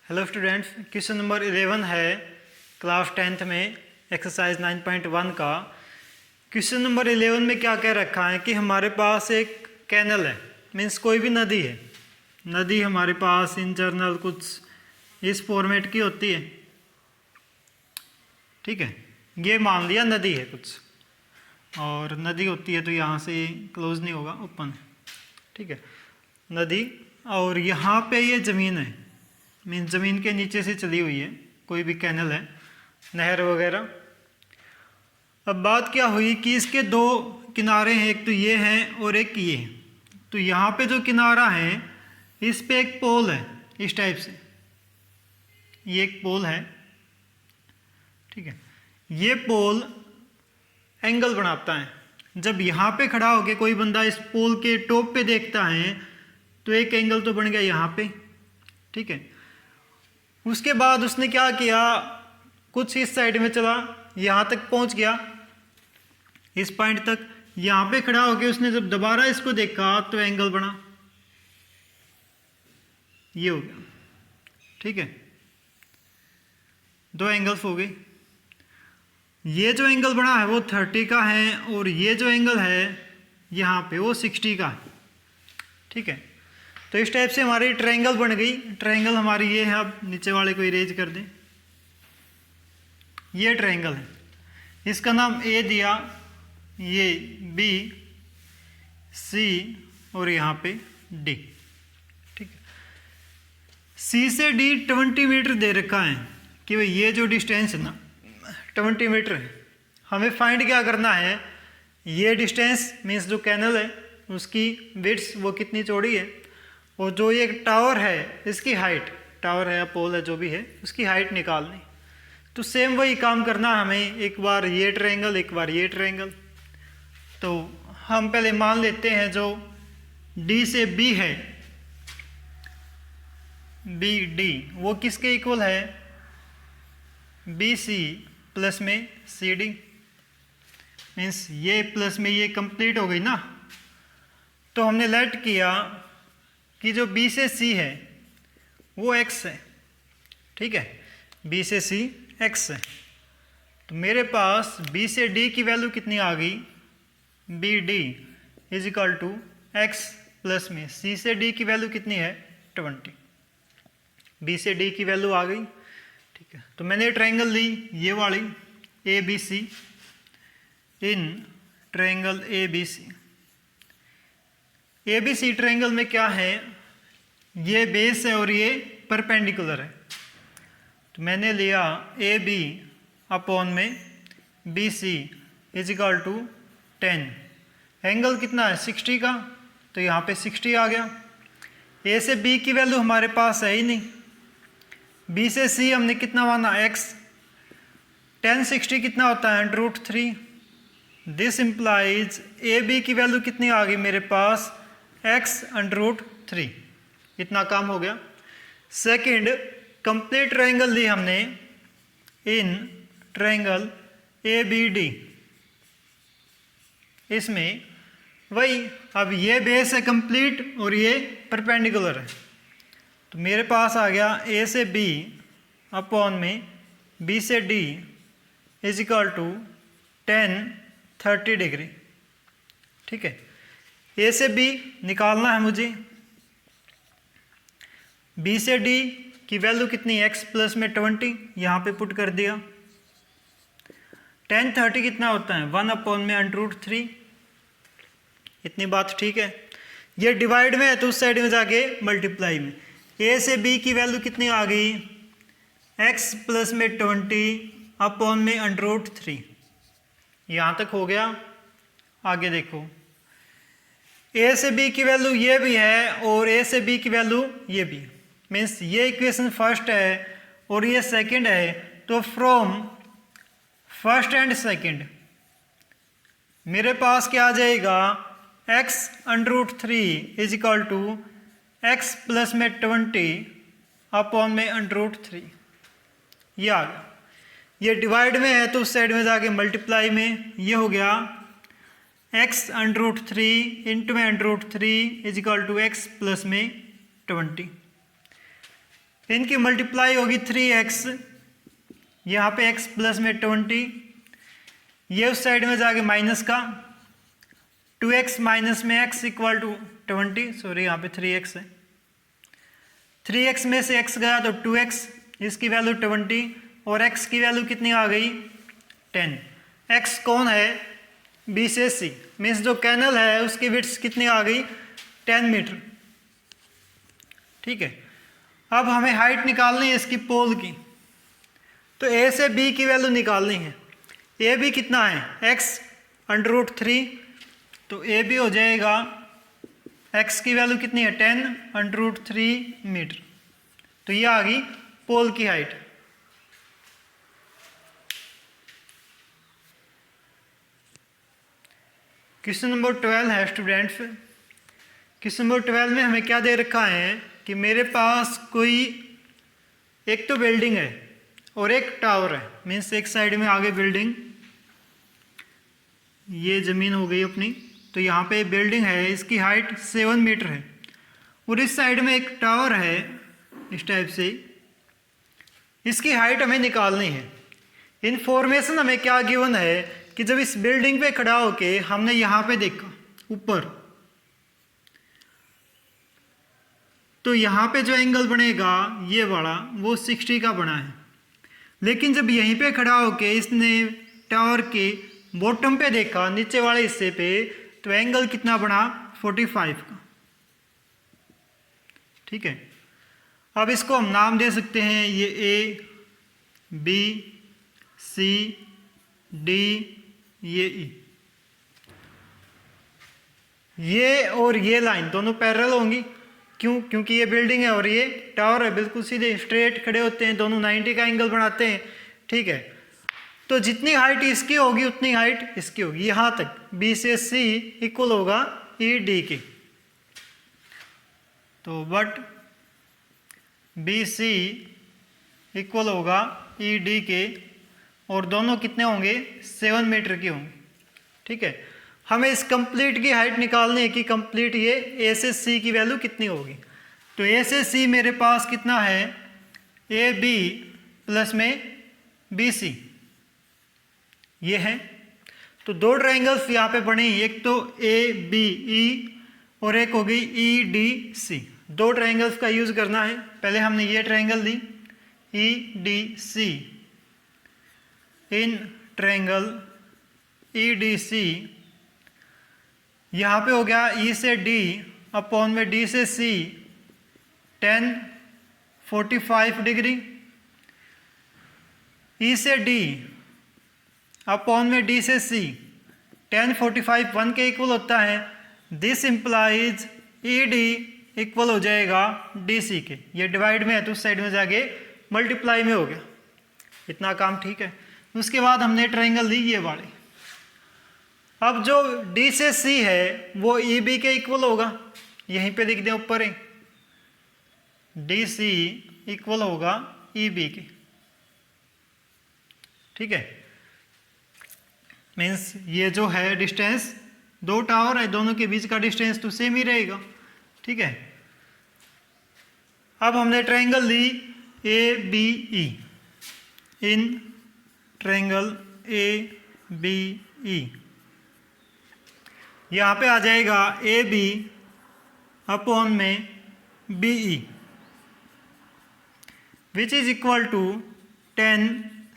Hello students, question number 11 है class 10th में exercise 9.1 का। क्वेश्चन नंबर 11 में क्या कह रखा है कि हमारे पास एक कैनल है, मीन्स कोई भी नदी है। नदी हमारे पास इन जनरल कुछ इस फॉर्मेट की होती है, ठीक है। ये मान लिया नदी है कुछ, और नदी होती है तो यहाँ से क्लोज नहीं होगा, ओपन, ठीक है नदी। और यहाँ पे ये ज़मीन है, मीन्स ज़मीन के नीचे से चली हुई है, कोई भी कैनल है, नहर वगैरह। अब बात क्या हुई कि इसके दो किनारे हैं, एक तो ये है और एक ये। तो यहाँ पे जो किनारा है इस पे एक पोल है, इस टाइप से ये एक पोल है, ठीक है। ये पोल एंगल बनाता है। जब यहाँ पे खड़ा होके कोई बंदा इस पोल के टॉप पे देखता है तो एक एंगल तो बन गया यहाँ पे, ठीक है। उसके बाद उसने क्या किया, कुछ इस साइड में चला, यहाँ तक पहुँच गया, इस पॉइंट तक। यहाँ पे खड़ा होके उसने जब दोबारा इसको देखा तो एंगल बना, ये हो गया, ठीक है। दो एंगल्स हो गए। ये जो एंगल बना है वो 30 का है, और ये जो एंगल है यहाँ पे वो 60 का है, ठीक है। तो इस टाइप से हमारी ट्रायंगल बन गई। ट्रायंगल हमारी ये है, अब नीचे वाले को इरेज कर दें। ये ट्रायंगल है, इसका नाम ए दिया, ये बी, सी और यहाँ पे डी, ठीक है। सी से डी 20 मीटर दे रखा है कि भाई ये जो डिस्टेंस है ना 20 मीटर है। हमें फाइंड क्या करना है, ये डिस्टेंस मीन्स जो कैनल है उसकी विड्थ वो कितनी चौड़ी है, और जो ये टावर है इसकी हाइट, टावर है या पोल है जो भी है, उसकी हाइट निकालनी। तो सेम वही काम करना हमें, एक बार ये ट्रायंगल एक बार ये ट्रायंगल। तो हम पहले मान लेते हैं जो डी से बी है, बी डी, वो किसके इक्वल है, बी सी प्लस में सी डी। मीन्स ये प्लस में ये कंप्लीट हो गई ना। तो हमने लेट किया कि जो बी से सी है वो एक्स है, ठीक है। बी से सी एक्स है, तो मेरे पास बी से डी की वैल्यू कितनी आ गई, B D is equal to X plus में सी से डी की वैल्यू कितनी है 20। बी से डी की वैल्यू आ गई, ठीक है। तो मैंने ट्रायंगल ली ये वाली A B C, in triangle A B C. A B C triangle में क्या है, ये बेस है और ये परपेंडिकुलर है। तो मैंने लिया ए बी अपॉन में B C is equal to 10। Angle कितना है 60 का, तो यहाँ पे 60 आ गया। ए से बी की वैल्यू हमारे पास है ही नहीं, बी से सी हमने कितना माना x, 10 60 कितना होता है √3। दिस इंप्लाइज ए बी की वैल्यू कितनी आ गई मेरे पास x √3। इतना काम हो गया। सेकंड, कंप्लीट ट्रायंगल ली हमने in triangle A B D. इसमें वही, अब ये बेस है कंप्लीट और ये परपेंडिकुलर है। तो मेरे पास आ गया ए से बी अपॉन में बी से D is equal to 10 30 degree, ठीक है। ए से बी निकालना है मुझे, बी से डी की वैल्यू कितनी x प्लस में 20, यहाँ पे पुट कर दिया। 10 30 कितना होता है 1 अपॉन में √3। इतनी बात ठीक है। ये डिवाइड में है तो उस साइड में जाके मल्टीप्लाई में। ए से बी की वैल्यू कितनी आ गई x प्लस में 20 अपॉन में √3। यहाँ तक हो गया। आगे देखो, ए से बी की वैल्यू ये भी है और ए से बी की वैल्यू ये भी है। मीन्स ये इक्वेशन फर्स्ट है और ये सेकंड है, तो फ्रॉम फर्स्ट एंड सेकंड मेरे पास क्या आ जाएगा, x √3 is equal to X plus में 20 अपॉन में √3। ये आ गया। ये डिवाइड में है तो उस साइड में जाके मल्टीप्लाई में, ये हो गया x √3 इंटू में √3 is equal to X plus में 20। इनकी मल्टीप्लाई होगी 3x, यहाँ पे x प्लस में 20, ये उस साइड में जाके माइनस का 2x माइनस में x इक्वल टू 20, सॉरी यहाँ पे 3x है, 3x में से x गया तो 2x, इसकी वैल्यू 20 और x की वैल्यू कितनी आ गई 10। x कौन है B से C, मीन्स जो कैनल है उसकी विड्थ कितनी आ गई 10 मीटर। ठीक है, अब हमें हाइट निकालनी है इसकी पोल की, तो A से B की वैल्यू निकालनी है। ए बी कितना है x√3, तो ए बी हो जाएगा x की वैल्यू कितनी है 10√3 मीटर। तो ये आ गई पोल की हाइट। क्वेश्चन नंबर 12 है स्टूडेंट्स, क्वेश्चन नंबर 12 में हमें क्या दे रखा है कि मेरे पास कोई एक तो बिल्डिंग है और एक टावर है, मीन्स एक साइड में आगे बिल्डिंग, ये ज़मीन हो गई अपनी, तो यहाँ पे बिल्डिंग है, इसकी हाइट 7 मीटर है और इस साइड में एक टावर है इस टाइप से, इसकी हाइट हमें निकालनी है। इन्फॉर्मेशन हमें क्या गिवन है कि जब इस बिल्डिंग पे खड़ा होके हमने यहाँ पे देखा ऊपर, तो यहाँ पे जो एंगल बनेगा ये वाला वो 60 का बना है, लेकिन जब यहीं पे खड़ा होके इसने टावर के बॉटम पे देखा नीचे वाले हिस्से पे, तो एंगल कितना बना 45 का। ठीक है, अब इसको हम नाम दे सकते हैं, ये A, B, C, D, ये E। ये और ये लाइन दोनों पैरेलल होंगी, क्यों? क्योंकि ये बिल्डिंग है और ये टावर है, बिल्कुल सीधे स्ट्रेट खड़े होते हैं, दोनों 90 का एंगल बनाते हैं। ठीक है, तो जितनी हाइट इसकी होगी उतनी हाइट इसकी होगी, यहाँ तक B से C इक्वल होगा ED के। तो बट BC इक्वल होगा ED के, और दोनों कितने होंगे 7 मीटर के होंगे। ठीक है, हमें इस कंप्लीट की हाइट निकालनी है कि कंप्लीट ये A से C की वैल्यू कितनी होगी। तो A से C मेरे पास कितना है AB प्लस में BC, ये है। तो दो ट्रायंगल्स यहाँ पे बने, एक तो ABE और एक हो गई EDC। दो ट्रायंगल्स का यूज़ करना है। पहले हमने ये ट्रायंगल ली EDC, इन ट्रायंगल EDC यहाँ पे हो गया E से D अपॉन में D से C 10 45 डिग्री, E से D अपॉन में D से C 10 45 1 के इक्वल होता है। दिस इम्प्लाइज ED इक्वल हो जाएगा DC के। ये डिवाइड में है तो उस साइड में जाके मल्टीप्लाई में हो गया। इतना काम ठीक है। उसके बाद हमने ट्रायंगल ली ये वाली। अब जो D से C है वो EB के इक्वल होगा, यहीं पे लिख दें ऊपर ही, DC इक्वल होगा EB के। ठीक है, मीन्स ये जो है डिस्टेंस, दो टावर है दोनों के बीच का डिस्टेंस तो सेम ही रहेगा। ठीक है, अब हमने ट्रायंगल ली ABE, इन ट्रायंगल ABE यहाँ पे आ जाएगा AB अपॉन में BE which is equal to 10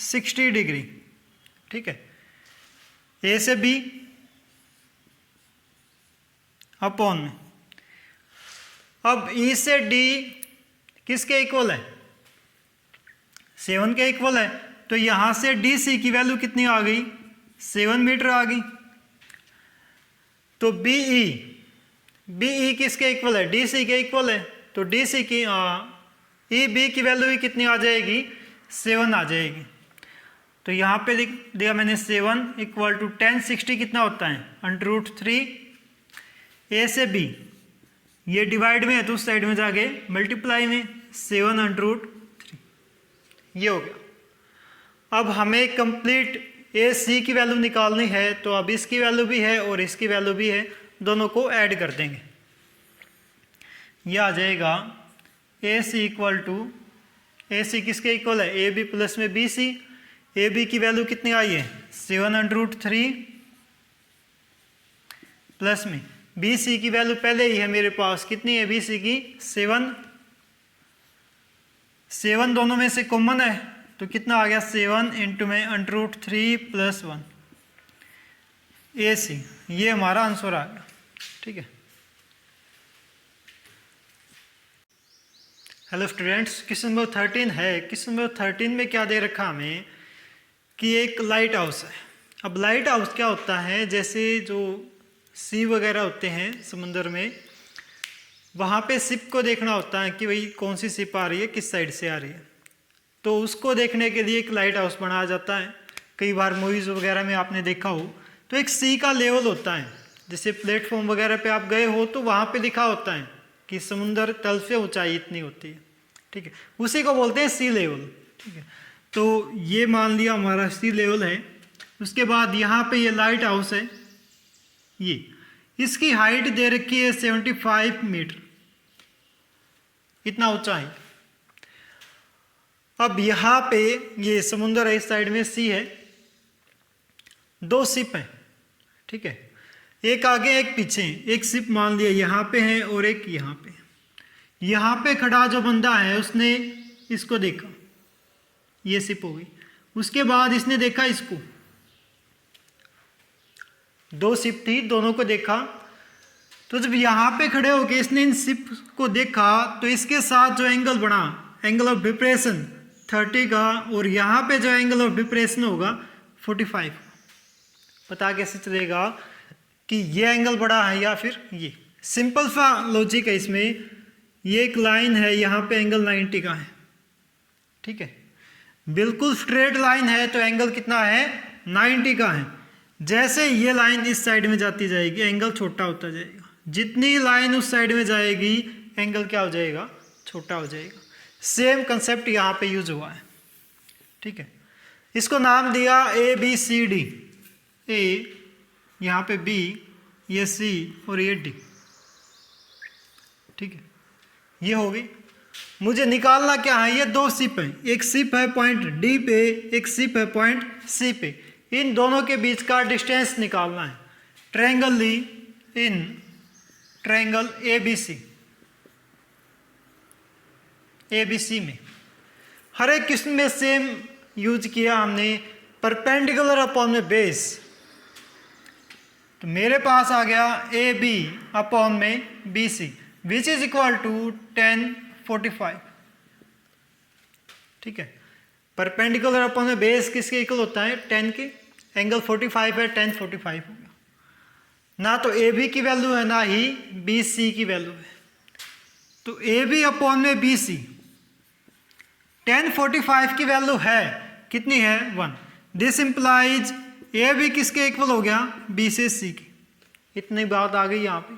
60 degree. ठीक है, A से B अपॉन में, अब E से D किसके इक्वल है 7 के इक्वल है, तो यहाँ से DC की वैल्यू कितनी आ गई 7 मीटर आ गई। तो BE किसके इक्वल है DC के इक्वल है, तो DC की EB की वैल्यू भी कितनी आ जाएगी 7 आ जाएगी। तो यहाँ पे लिख दिया मैंने 7 इक्वल टू 10 60 कितना होता है √3। A से B ये डिवाइड में है तो उस साइड में जाके मल्टीप्लाई में 7 √3, ये हो गया। अब हमें कंप्लीट AC की वैल्यू निकालनी है, तो अब इसकी वैल्यू भी है और इसकी वैल्यू भी है, दोनों को ऐड कर देंगे। यह आ जाएगा AC इक्वल टू ए सी किसके इक्वल है, ए बी प्लस में बी सी। ए बी की वैल्यू कितनी आई है 7√3 प्लस में बी सी की वैल्यू पहले ही है मेरे पास, कितनी है बी सी की 7। 7 दोनों में से कॉमन है तो कितना आ गया 7 इंटू में √3 प्लस 1 ए सी। ये हमारा आंसर आ गया। ठीक है। हेलो स्टूडेंट्स, क्वेश्चन नंबर 13 है। क्वेश्चन नंबर 13 में क्या दे रखा हमें कि एक लाइट हाउस है। अब लाइट हाउस क्या होता है, जैसे जो सी वगैरह होते हैं समुंदर में, वहाँ पे शिप को देखना होता है कि भाई कौन सी शिप आ रही है, किस साइड से आ रही है। तो उसको देखने के लिए एक लाइट हाउस बनाया जाता है। कई बार मूवीज़ वगैरह में आपने देखा हो तो एक सी का लेवल होता है। जैसे प्लेटफॉर्म वगैरह पे आप गए हो तो वहाँ पे लिखा होता है कि समुंदर तल से ऊंचाई इतनी होती है। ठीक है, उसी को बोलते हैं सी लेवल। ठीक है, तो ये मान लिया हमारा सी लेवल है। उसके बाद यहाँ पे ये लाइट हाउस है, ये इसकी हाइट दे रखी है 75 मीटर, इतना ऊंचा है। अब यहाँ पे ये समुंदर है, इस साइड में सी है, 2 शिप हैं। ठीक है, एक आगे एक पीछे। एक शिप मान लिया यहाँ पे है और एक यहाँ पे। यहाँ पे खड़ा जो बंदा है उसने इसको देखा, ये शिप हो गई। उसके बाद इसने देखा इसको, 2 शिप थी, दोनों को देखा। तो जब यहाँ पे खड़े होके इसने इन शिप को देखा तो इसके साथ जो एंगल बना, एंगल ऑफ डिप्रेशन 30 का, और यहाँ पे जो एंगल ऑफ डिप्रेशन होगा 45। पता कैसे चलेगा कि ये एंगल बड़ा है या फिर ये? सिंपल सा लॉजिक है इसमें। ये एक लाइन है, यहाँ पे एंगल 90 का है। ठीक है, बिल्कुल स्ट्रेट लाइन है तो एंगल कितना है 90 का है। जैसे ये लाइन इस साइड में जाती जाएगी एंगल छोटा होता जाएगा, जितनी लाइन उस साइड में जाएगी एंगल क्या हो जाएगा, छोटा हो जाएगा। सेम कंसेप्ट यहाँ पे यूज हुआ है। ठीक है, इसको नाम दिया ए बी सी डी। ए, यहाँ पे बी, ये सी और ये डी। ठीक है, ये हो गई। मुझे निकालना क्या है, ये 2 शिप हैं, एक शिप है पॉइंट डी पे, एक शिप है पॉइंट सी पे। इन दोनों के बीच का डिस्टेंस निकालना है। ट्रायंगल ली in triangle A B C. A B C में हर एक किस्म में सेम यूज किया हमने, परपेंडिकुलर अपॉन में बेस। तो मेरे पास आ गया ए बी अपॉन में B C which is equal to 1045। ठीक है, परपेंडिकुलर अपॉन में बेस किसके इक्वल होता है 10 के। एंगल 45 है, 1045 हो गया। ना तो ए बी की वैल्यू है ना ही बी सी की वैल्यू है। तो ए बी अपॉन में बी सी 1045 की वैल्यू है, कितनी है 1। दिस इंप्लाइज ए बी किसके इक्वल हो गया बी से सी की। इतनी बात आ गई यहाँ पे,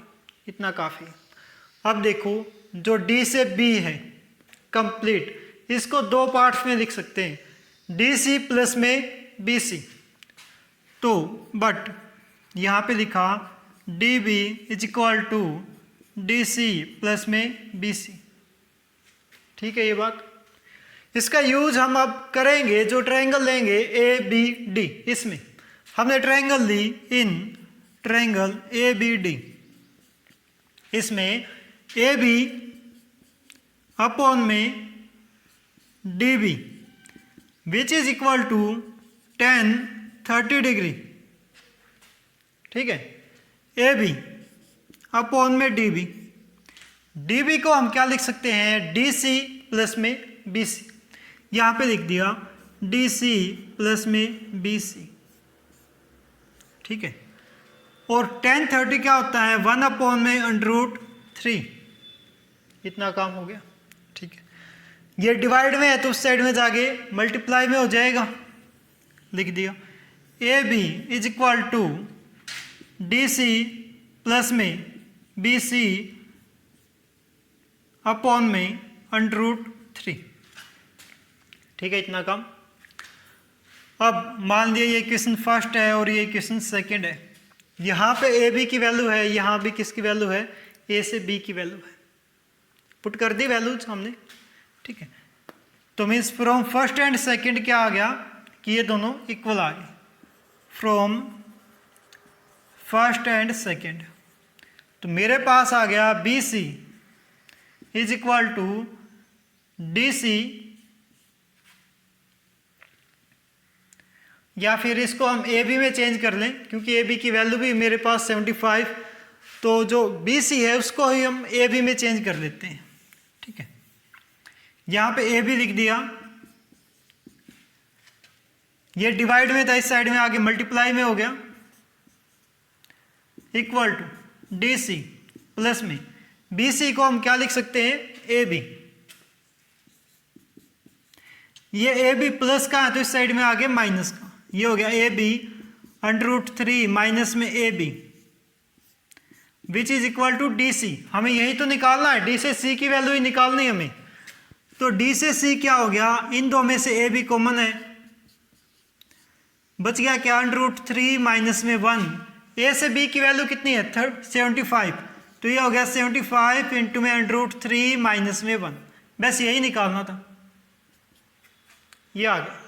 इतना काफ़ी। अब देखो जो डी से बी है कंप्लीट, इसको 2 पार्ट्स में लिख सकते हैं, डी सी प्लस में बी सी। तो बट यहाँ पे लिखा D B is equal to D C plus में बी सी। ठीक है ये बात। इसका यूज हम अब करेंगे, जो ट्रायंगल लेंगे ए बी डी, इसमें हमने ट्रायंगल ली in triangle A B D. इसमें ए बी अपॉन में D B which is equal to 10-30 degree. ठीक है, ए बी अपॉन में डी बी। डी बी को हम क्या लिख सकते हैं, डी सी प्लस में बी सी। यहाँ पे लिख दिया डी सी प्लस में बी सी। ठीक है, और 10-30 क्या होता है 1 अपॉन में √3। इतना काम हो गया। ठीक है, ये डिवाइड में है तो उस साइड में जाके मल्टीप्लाई में हो जाएगा। लिख दिया A B is equal to D C plus में बी सी अपॉन में √3। ठीक है, इतना काम। अब मान लिया ये क्वेश्चन फर्स्ट है और ये क्वेश्चन सेकंड है। यहाँ पे ए बी की वैल्यू है, यहाँ भी किसकी वैल्यू है, ए से बी की वैल्यू है। पुट कर दी वैल्यूज हमने। ठीक है, तो means from first and second क्या आ गया कि ये दोनों इक्वल आ गए, फ्रॉम फर्स्ट एंड सेकंड। तो मेरे पास आ गया B C is equal to D C, या फिर इसको हम ए बी में चेंज कर लें क्योंकि ए बी की वैल्यू भी मेरे पास 75, तो जो बी सी है उसको ही हम ए बी में चेंज कर लेते हैं। ठीक है, यहाँ पे ए बी लिख दिया, ये डिवाइड में था, इस साइड में आगे मल्टीप्लाई में हो गया, equal to D C plus में बी सी को हम क्या लिख सकते हैं, ए बी। ये ए बी प्लस का है तो इस साइड में आगे माइनस का, ये हो गया ए बी √3 माइनस में A B which is equal to D C. हमें यही तो निकालना है, डी से सी की वैल्यू ही निकालनी है हमें। तो डी से सी क्या हो गया, इन दो में से ए बी कॉमन है, बच गया क्या √3 माइनस में 1। ए से बी की वैल्यू कितनी है 75, तो ये हो गया 75 इंटू में √3 माइनस में 1। बस यही निकालना था, ये आ गया।